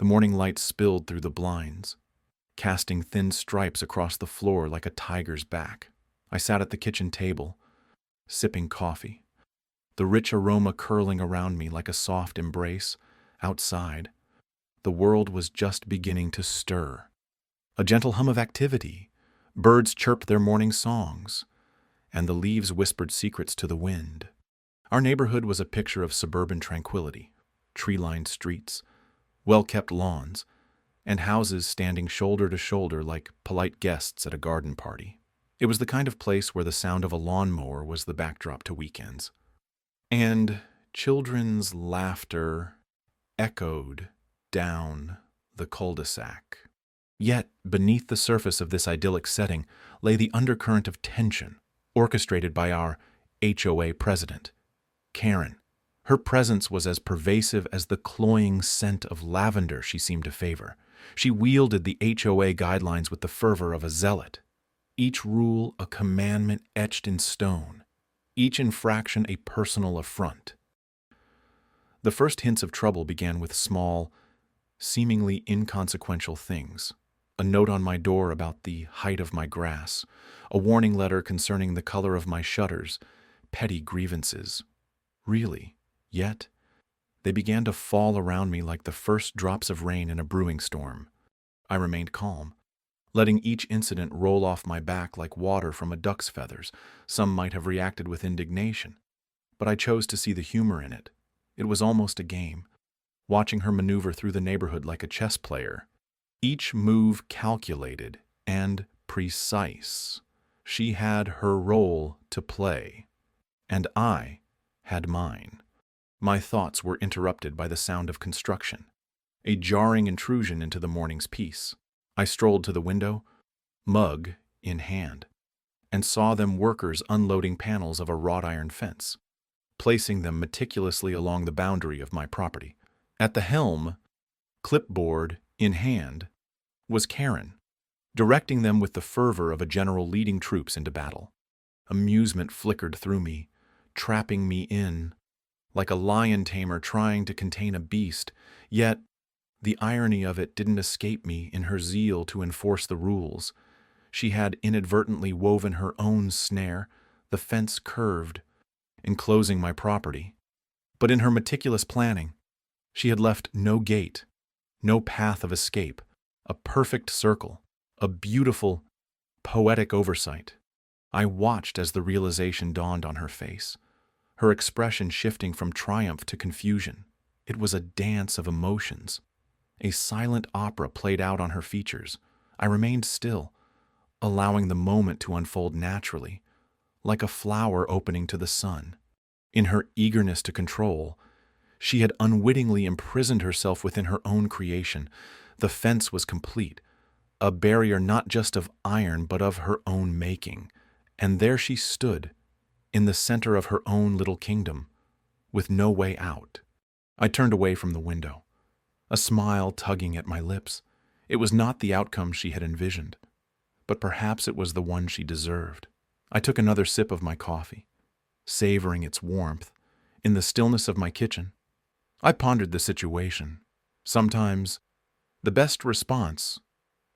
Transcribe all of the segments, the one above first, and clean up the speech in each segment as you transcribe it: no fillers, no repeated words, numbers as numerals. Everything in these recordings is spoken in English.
The morning light spilled through the blinds, casting thin stripes across the floor like a tiger's back. I sat at the kitchen table, sipping coffee, the rich aroma curling around me like a soft embrace. Outside, the world was just beginning to stir. A gentle hum of activity. Birds chirped their morning songs, and the leaves whispered secrets to the wind. Our neighborhood was a picture of suburban tranquility, tree-lined streets, well-kept lawns, and houses standing shoulder to shoulder like polite guests at a garden party. It was the kind of place where the sound of a lawnmower was the backdrop to weekends. And children's laughter echoed down the cul-de-sac. Yet, beneath the surface of this idyllic setting lay the undercurrent of tension, orchestrated by our HOA president, Karen. Her presence was as pervasive as the cloying scent of lavender she seemed to favor. She wielded the HOA guidelines with the fervor of a zealot. Each rule a commandment etched in stone, each infraction a personal affront. The first hints of trouble began with small, seemingly inconsequential things. A note on my door about the height of my grass, a warning letter concerning the color of my shutters, petty grievances. Really, yet, they began to fall around me like the first drops of rain in a brewing storm. I remained calm, letting each incident roll off my back like water from a duck's feathers. Some might have reacted with indignation, but I chose to see the humor in it. It was almost a game, watching her maneuver through the neighborhood like a chess player. Each move calculated and precise. She had her role to play, and I had mine. My thoughts were interrupted by the sound of construction, a jarring intrusion into the morning's peace. I strolled to the window, mug in hand, and saw them workers unloading panels of a wrought iron fence, placing them meticulously along the boundary of my property. At the helm, clipboard in hand, was Karen, directing them with the fervor of a general leading troops into battle. Amusement flickered through me, trapping me in, like a lion tamer trying to contain a beast, yet the irony of it didn't escape me in her zeal to enforce the rules. She had inadvertently woven her own snare. The fence curved, enclosing my property. But in her meticulous planning, she had left no gate, no path of escape, a perfect circle, a beautiful, poetic oversight. I watched as the realization dawned on her face, her expression shifting from triumph to confusion. It was a dance of emotions. A silent opera played out on her features. I remained still, allowing the moment to unfold naturally, like a flower opening to the sun. In her eagerness to control, she had unwittingly imprisoned herself within her own creation. The fence was complete, a barrier not just of iron but of her own making. And there she stood, in the center of her own little kingdom, with no way out. I turned away from the window, a smile tugging at my lips. It was not the outcome she had envisioned, but perhaps it was the one she deserved. I took another sip of my coffee, savoring its warmth, in the stillness of my kitchen. I pondered the situation. Sometimes, the best response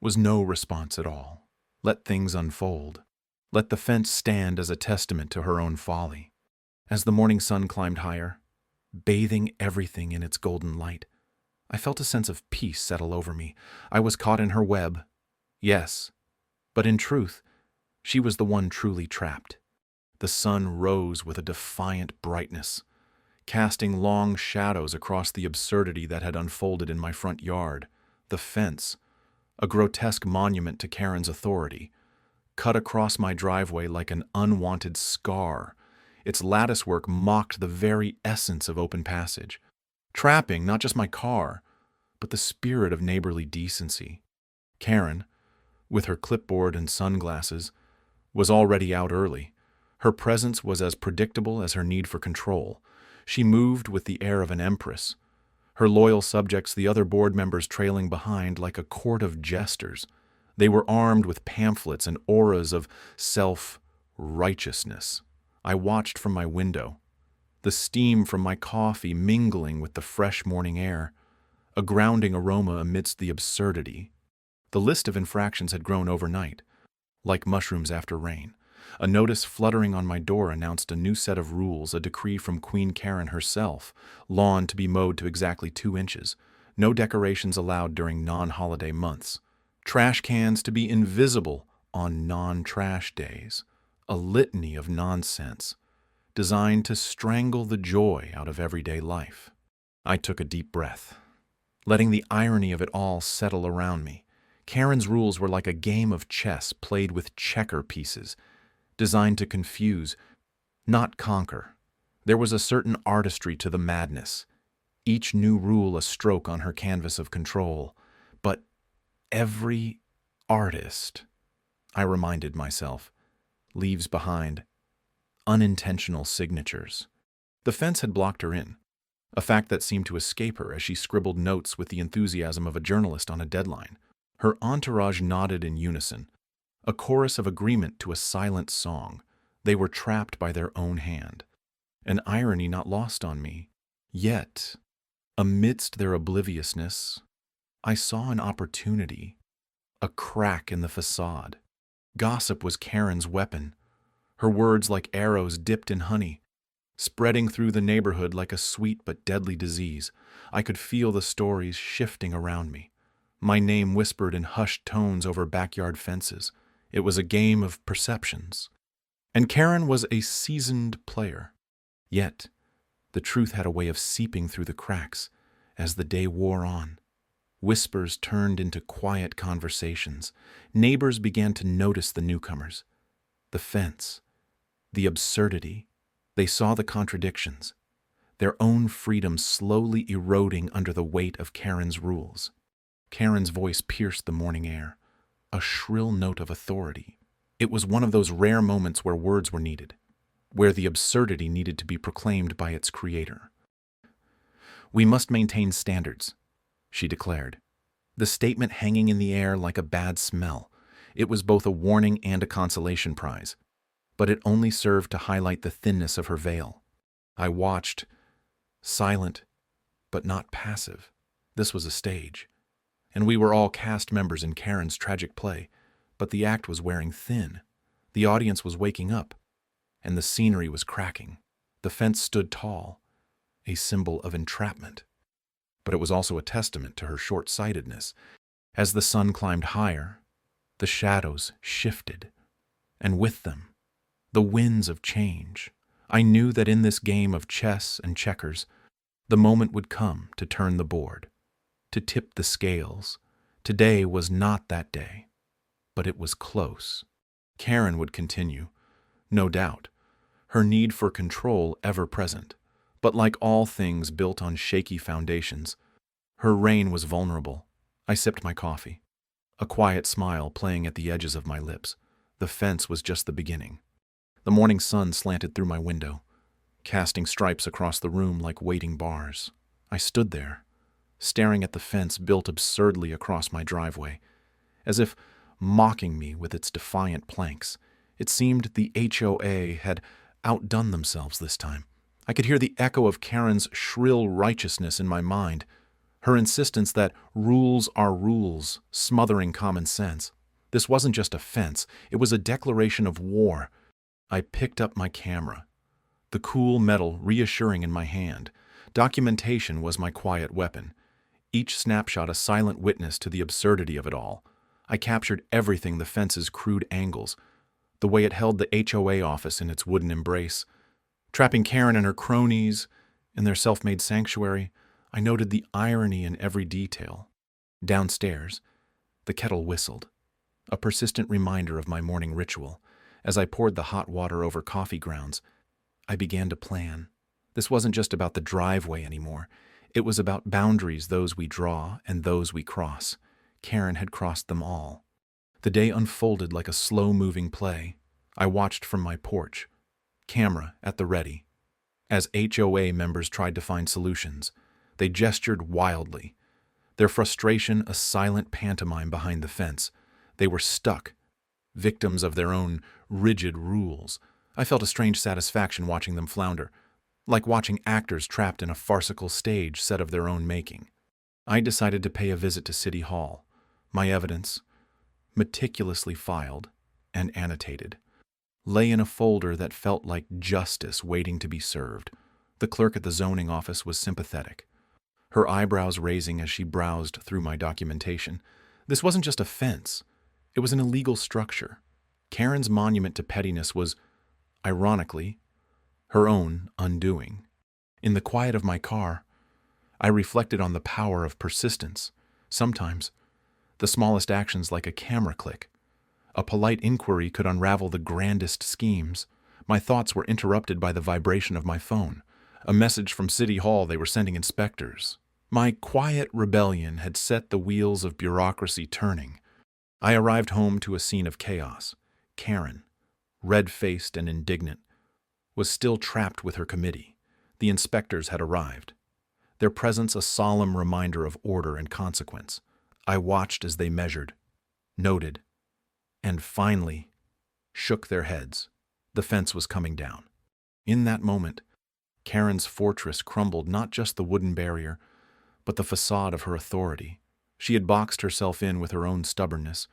was no response at all. Let things unfold. Let the fence stand as a testament to her own folly. As the morning sun climbed higher, bathing everything in its golden light, I felt a sense of peace settle over me. I was caught in her web. Yes, but in truth, she was the one truly trapped. The sun rose with a defiant brightness, casting long shadows across the absurdity that had unfolded in my front yard. The fence, a grotesque monument to Karen's authority, cut across my driveway like an unwanted scar. Its latticework mocked the very essence of open passage, trapping not just my car, but the spirit of neighborly decency. Karen, with her clipboard and sunglasses, was already out early. Her presence was as predictable as her need for control. She moved with the air of an empress, her loyal subjects, the other board members, trailing behind like a court of jesters. They were armed with pamphlets and auras of self-righteousness. I watched from my window, the steam from my coffee mingling with the fresh morning air. a grounding aroma amidst the absurdity. The list of infractions had grown overnight, like mushrooms after rain. A notice fluttering on my door announced a new set of rules, a decree from Queen Karen herself: lawn to be mowed to exactly 2 inches, no decorations allowed during non-holiday months, trash cans to be invisible on non-trash days, a litany of nonsense designed to strangle the joy out of everyday life. I took a deep breath, letting the irony of it all settle around me. Karen's rules were like a game of chess played with checker pieces, designed to confuse, not conquer. There was a certain artistry to the madness, each new rule a stroke on her canvas of control. But every artist, I reminded myself, leaves behind unintentional signatures. The fence had blocked her in, a fact that seemed to escape her as she scribbled notes with the enthusiasm of a journalist on a deadline. Her entourage nodded in unison, a chorus of agreement to a silent song. They were trapped by their own hand, an irony not lost on me. Yet, amidst their obliviousness, I saw an opportunity, a crack in the facade. Gossip was Karen's weapon, her words like arrows dipped in honey, spreading through the neighborhood like a sweet but deadly disease. I could feel the stories shifting around me, my name whispered in hushed tones over backyard fences. It was a game of perceptions. And Karen was a seasoned player. Yet, the truth had a way of seeping through the cracks as the day wore on. Whispers turned into quiet conversations. Neighbors began to notice the newcomers, the fence, the absurdity. They saw the contradictions, their own freedom slowly eroding under the weight of Karen's rules. Karen's voice pierced the morning air, a shrill note of authority. It was one of those rare moments where words were needed, where the absurdity needed to be proclaimed by its creator. "We must maintain standards," she declared, the statement hanging in the air like a bad smell. It was both a warning and a consolation prize, but it only served to highlight the thinness of her veil. I watched, silent but not passive. This was a stage, and we were all cast members in Karen's tragic play, but the act was wearing thin. The audience was waking up, and the scenery was cracking. The fence stood tall, a symbol of entrapment, but it was also a testament to her short-sightedness. As the sun climbed higher, the shadows shifted, and with them, the winds of change. I knew that in this game of chess and checkers, the moment would come to turn the board, to tip the scales. Today was not that day, but it was close. Karen would continue, no doubt, her need for control ever present. But like all things built on shaky foundations, her reign was vulnerable. I sipped my coffee, a quiet smile playing at the edges of my lips. The fence was just the beginning. The morning sun slanted through my window, casting stripes across the room like waiting bars. I stood there, staring at the fence built absurdly across my driveway, as if mocking me with its defiant planks. It seemed the HOA had outdone themselves this time. I could hear the echo of Karen's shrill righteousness in my mind, her insistence that rules are rules, smothering common sense. This wasn't just a fence, it was a declaration of war. I picked up my camera, the cool metal reassuring in my hand. Documentation was my quiet weapon, each snapshot a silent witness to the absurdity of it all. I captured everything: the fence's crude angles, the way it held the HOA office in its wooden embrace, trapping Karen and her cronies in their self-made sanctuary. I noted the irony in every detail. Downstairs, the kettle whistled, a persistent reminder of my morning ritual. As I poured the hot water over coffee grounds, I began to plan. This wasn't just about the driveway anymore. It was about boundaries, those we draw and those we cross. Karen had crossed them all. The day unfolded like a slow-moving play. I watched from my porch, camera at the ready. As HOA members tried to find solutions, they gestured wildly, their frustration a silent pantomime behind the fence. They were stuck, victims of their own rigid rules. I felt a strange satisfaction watching them flounder, like watching actors trapped in a farcical stage set of their own making. I decided to pay a visit to City Hall, my evidence, meticulously filed and annotated, lay in a folder that felt like justice waiting to be served. The clerk at the zoning office was sympathetic, her eyebrows raising as she browsed through my documentation. This wasn't just a fence, it was an illegal structure. Karen's monument to pettiness was, ironically, her own undoing. In the quiet of my car, I reflected on the power of persistence. Sometimes, the smallest actions like a camera click, a polite inquiry could unravel the grandest schemes. My thoughts were interrupted by the vibration of my phone, a message from City Hall they were sending inspectors. My quiet rebellion had set the wheels of bureaucracy turning. I arrived home to a scene of chaos. Karen, red-faced and indignant, was still trapped with her committee. The inspectors had arrived, their presence a solemn reminder of order and consequence. I watched as they measured, noted, and finally shook their heads. The fence was coming down. In that moment, Karen's fortress crumbled, not just the wooden barrier, but the facade of her authority. She had boxed herself in with her own stubbornness,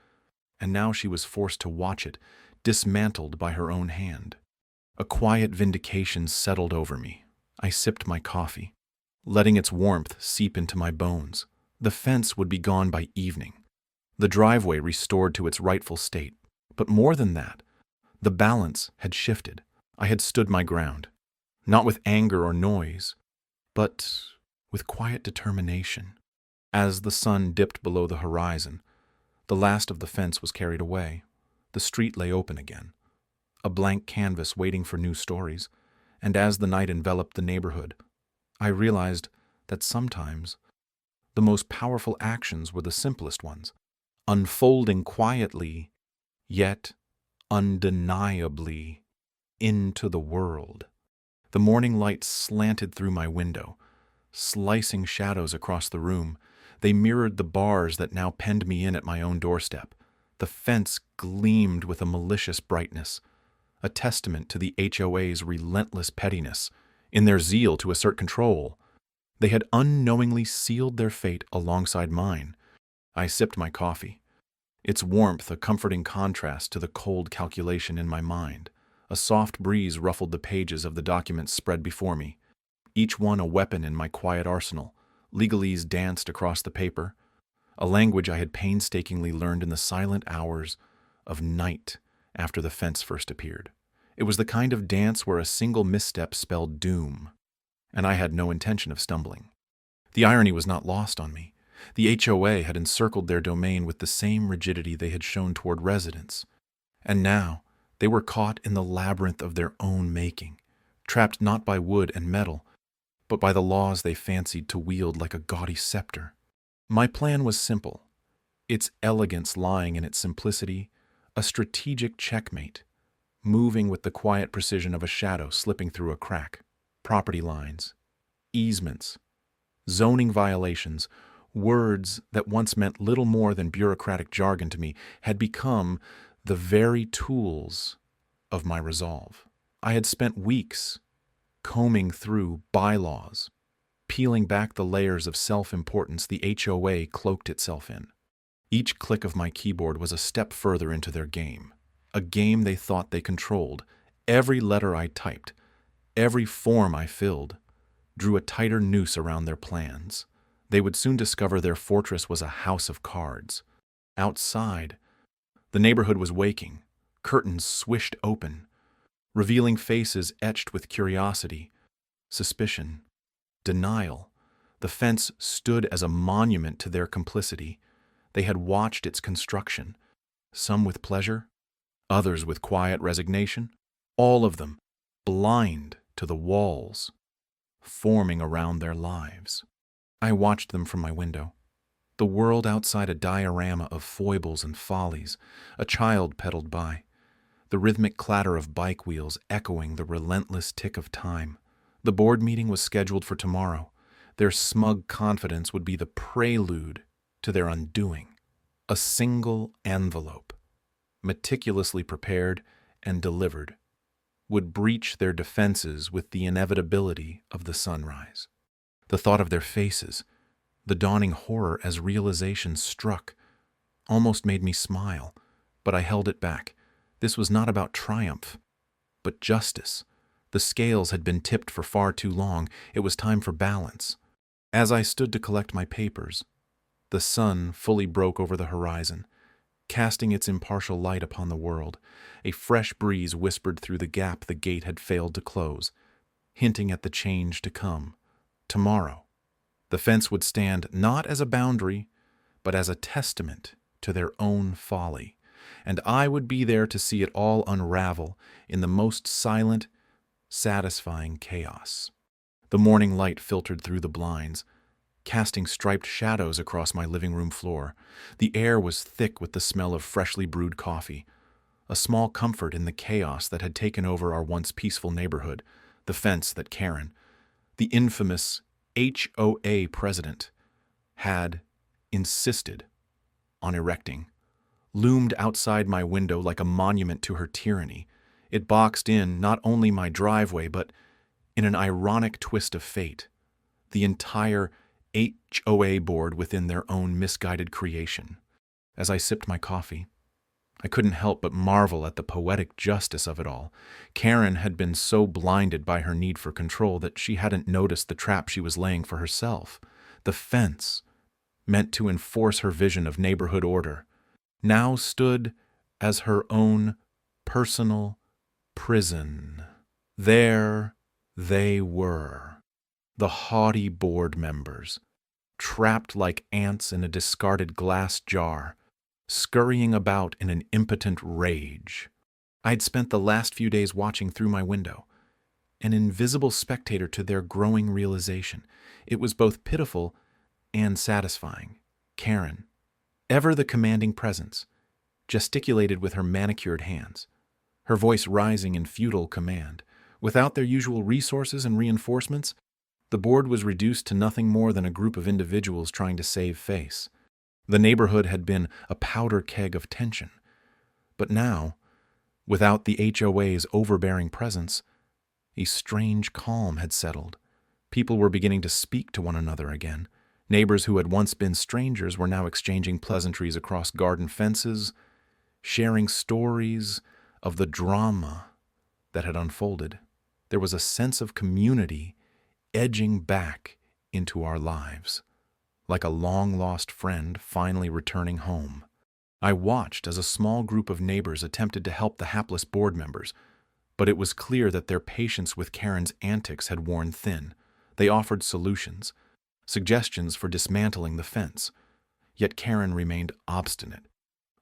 and now she was forced to watch it, dismantled by her own hand. A quiet vindication settled over me. I sipped my coffee, letting its warmth seep into my bones. The fence would be gone by evening, the driveway restored to its rightful state. But more than that, the balance had shifted. I had stood my ground, not with anger or noise, but with quiet determination. As the sun dipped below the horizon, the last of the fence was carried away. The street lay open again, a blank canvas waiting for new stories, and as the night enveloped the neighborhood, I realized that sometimes the most powerful actions were the simplest ones, unfolding quietly, yet undeniably, into the world. The morning light slanted through my window, slicing shadows across the room. They mirrored the bars that now penned me in at my own doorstep. The fence gleamed with a malicious brightness, a testament to the HOA's relentless pettiness. In their zeal to assert control, they had unknowingly sealed their fate alongside mine. I sipped my coffee, its warmth a comforting contrast to the cold calculation in my mind. A soft breeze ruffled the pages of the documents spread before me, each one a weapon in my quiet arsenal. Legalese danced across the paper, a language I had painstakingly learned in the silent hours of night after the fence first appeared. It was the kind of dance where a single misstep spelled doom, and I had no intention of stumbling. The irony was not lost on me. The HOA had encircled their domain with the same rigidity they had shown toward residents, and now they were caught in the labyrinth of their own making, trapped not by wood and metal, but by the laws they fancied to wield like a gaudy scepter. My plan was simple, its elegance lying in its simplicity, a strategic checkmate, moving with the quiet precision of a shadow slipping through a crack. Property lines, easements, zoning violations, words that once meant little more than bureaucratic jargon to me, had become the very tools of my resolve. I had spent weeks combing through bylaws, peeling back the layers of self-importance the HOA cloaked itself in. Each click of my keyboard was a step further into their game, a game they thought they controlled. Every letter I typed, every form I filled, drew a tighter noose around their plans. They would soon discover their fortress was a house of cards. Outside, the neighborhood was waking, curtains swished open, revealing faces etched with curiosity, suspicion, denial. The fence stood as a monument to their complicity. They had watched its construction, some with pleasure, others with quiet resignation, all of them blind to the walls forming around their lives. I watched them from my window. The world outside a diorama of foibles and follies. A child pedaled by, the rhythmic clatter of bike wheels echoing the relentless tick of time. The board meeting was scheduled for tomorrow. Their smug confidence would be the prelude to their undoing. A single envelope, meticulously prepared and delivered, would breach their defenses with the inevitability of the sunrise. The thought of their faces, The dawning horror as realization struck almost made me smile, but I held it back. This was not about triumph, but justice. The scales had been tipped for far too long. It was time for balance. As I stood to collect my papers, the sun fully broke over the horizon, casting its impartial light upon the world. A fresh breeze whispered through the gap the gate had failed to close, hinting at the change to come. Tomorrow, the fence would stand not as a boundary, but as a testament to their own folly, and I would be there to see it all unravel in the most silent, satisfying chaos. The morning light filtered through the blinds, casting striped shadows across my living room floor. The air was thick with the smell of freshly brewed coffee, a small comfort in the chaos that had taken over our once peaceful neighborhood. The fence that Karen, the infamous HOA president, had insisted on erecting, loomed outside my window like a monument to her tyranny. It boxed in not only my driveway, but, in an ironic twist of fate, the entire HOA board within their own misguided creation. As I sipped my coffee, I couldn't help but marvel at the poetic justice of it all. Karen had been so blinded by her need for control that she hadn't noticed the trap she was laying for herself. The fence, meant to enforce her vision of neighborhood order, now stood as her own personal prison. There they were, the haughty board members, trapped like ants in a discarded glass jar, scurrying about in an impotent rage. I'd spent the last few days watching through my window, an invisible spectator to their growing realization. It was both pitiful and satisfying. Karen, ever the commanding presence, gesticulated with her manicured hands, her voice rising in feudal command. Without their usual resources and reinforcements, the board was reduced to nothing more than a group of individuals trying to save face. The neighborhood had been a powder keg of tension. But now, without the HOA's overbearing presence, a strange calm had settled. People were beginning to speak to one another again. Neighbors who had once been strangers were now exchanging pleasantries across garden fences, sharing stories of the drama that had unfolded. There was a sense of community edging back into our lives, like a long-lost friend finally returning home. I watched as a small group of neighbors attempted to help the hapless board members, but it was clear that their patience with Karen's antics had worn thin. They offered solutions, suggestions for dismantling the fence, yet Karen remained obstinate,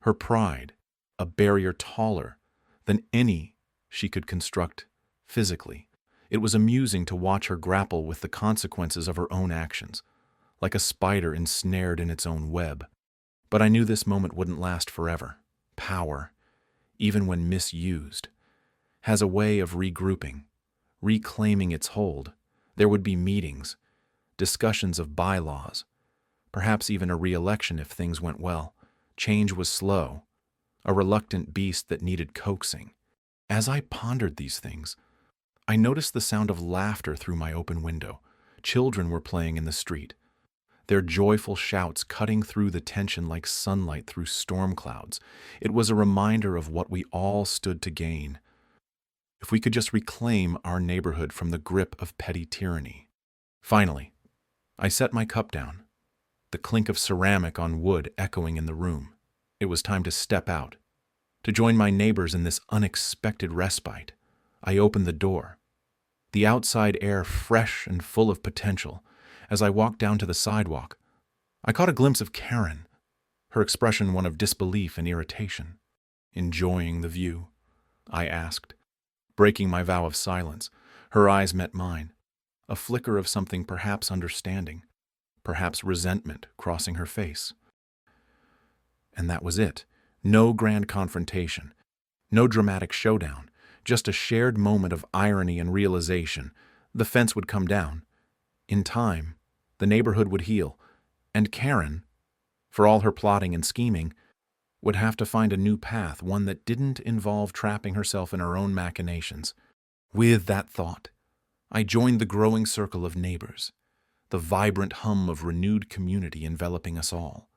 her pride a barrier taller than any she could construct physically. It was amusing to watch her grapple with the consequences of her own actions, like a spider ensnared in its own web. But I knew this moment wouldn't last forever. Power, even when misused, has a way of regrouping, reclaiming its hold. There would be meetings, discussions of bylaws, perhaps even a re-election if things went well. Change was slow, a reluctant beast that needed coaxing. As I pondered these things, I noticed the sound of laughter through my open window. Children were playing in the street, their joyful shouts cutting through the tension like sunlight through storm clouds. It was a reminder of what we all stood to gain if we could just reclaim our neighborhood from the grip of petty tyranny. Finally, I set my cup down, the clink of ceramic on wood echoing in the room. It was time to step out, to join my neighbors in this unexpected respite. I opened the door, the outside air fresh and full of potential. As I walked down to the sidewalk, I caught a glimpse of Karen, her expression one of disbelief and irritation. "Enjoying the view?" I asked, breaking my vow of silence. Her eyes met mine, a flicker of something perhaps understanding, perhaps resentment crossing her face. And that was it. No grand confrontation, no dramatic showdown, just a shared moment of irony and realization. The fence would come down. In time, the neighborhood would heal, and Karen, for all her plotting and scheming, would have to find a new path, one that didn't involve trapping herself in her own machinations. With that thought, I joined the growing circle of neighbors, the vibrant hum of renewed community enveloping us all.